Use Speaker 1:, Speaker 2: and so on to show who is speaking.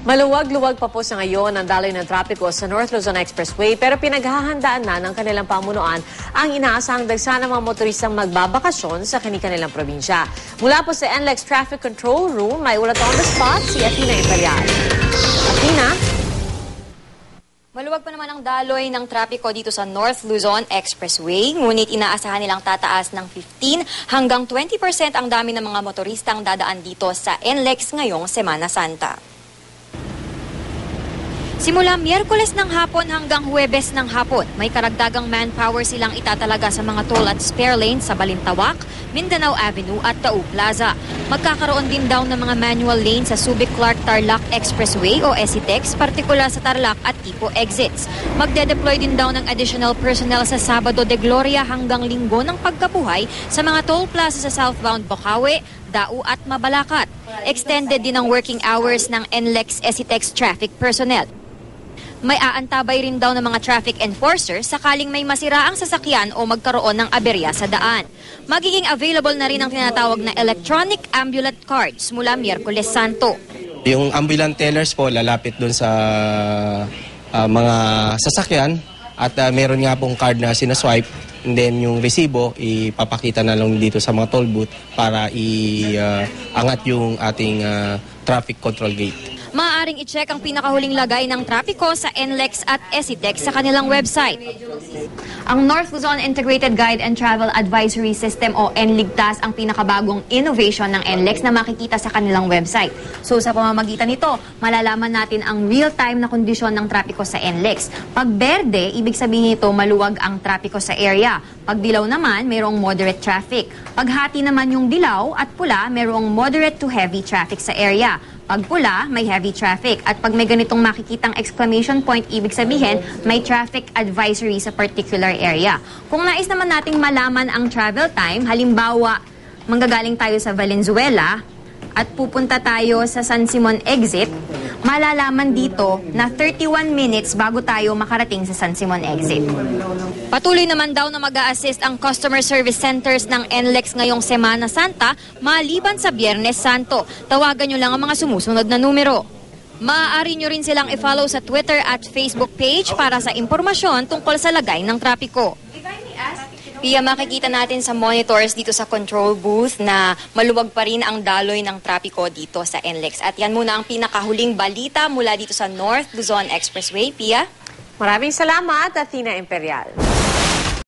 Speaker 1: Maluwag-luwag pa po sa ngayon ang daloy ng trapiko sa North Luzon Expressway pero pinaghahandaan na ng kanilang pamunuan ang inaasahang dagsa ng mga motoristang magbabakasyon sa kanilang probinsya. Mula po sa NLEX Traffic Control Room, may ulat on the spot si Athena Imperial. Athena?
Speaker 2: Maluwag pa naman ang daloy ng trapiko dito sa North Luzon Expressway, ngunit inaasahan nilang tataas ng 15 hanggang 20% ang dami ng mga motoristang dadaan dito sa NLEX ngayong Semana Santa. Simula Miyerkules ng hapon hanggang Huwebes ng hapon, may karagdagang manpower silang itatalaga sa mga toll at spare lanes sa Balintawak, Mindanao Avenue at Tau Plaza. Magkakaroon din daw ng mga manual lanes sa Subic-Clark-Tarlac Expressway o SCTEX, partikular sa Tarlac at Tipo exits. Magde-deploy din daw ng additional personnel sa Sabado de Gloria hanggang Linggo ng Pagkabuhay sa mga toll plaza sa southbound Bocaue, Dau at Mabalacat. Extended din ang working hours ng NLEX SCTEX traffic personnel. May aantabay rin daw ng mga traffic enforcers sakaling may masiraang sasakyan o magkaroon ng aberya sa daan. Magiging available na rin ang tinatawag na electronic ambulance cards mula Miyerkules Santo.
Speaker 3: Yung ambulance tellers po lalapit doon sa mga sasakyan at meron nga pong card na sinaswipe, and then yung resibo ipapakita na lang dito sa mga toll booth para iangat yung ating traffic control gate.
Speaker 2: Maaaring i-check ang pinakahuling lagay ng trapiko sa NLEX at SCTEX sa kanilang website. Ang North Luzon Integrated Guide and Travel Advisory System o NLIGTAS ang pinakabagong innovation ng NLEX na makikita sa kanilang website. So sa pamamagitan nito, malalaman natin ang real-time na kondisyon ng trapiko sa NLEX. Pag berde, ibig sabihin nito maluwag ang trapiko sa area. Pag dilaw naman, mayroong moderate traffic. Pag hati naman yung dilaw at pula, mayroong moderate to heavy traffic sa area. Pag pula, may heavy traffic. At pag may ganitong makikitang exclamation point, ibig sabihin, may traffic advisory sa particular area. Kung nais naman nating malaman ang travel time, halimbawa, manggagaling tayo sa Valenzuela at pupunta tayo sa San Simon exit, malalaman dito na 31 minutes bago tayo makarating sa San Simon exit. Patuloy naman daw na mag-a-assist ang customer service centers ng NLEX ngayong Semana Santa maliban sa Biyernes Santo. Tawagan nyo lang ang mga sumusunod na numero. Maaari nyo rin silang i-follow sa Twitter at Facebook page para sa impormasyon tungkol sa lagay ng trapiko. Pia, makikita natin sa monitors dito sa control booth na maluwag pa rin ang daloy ng trapiko dito sa NLEX. At yan muna ang pinakahuling balita mula dito sa North Luzon Expressway. Pia?
Speaker 1: Maraming salamat, Athena Imperial.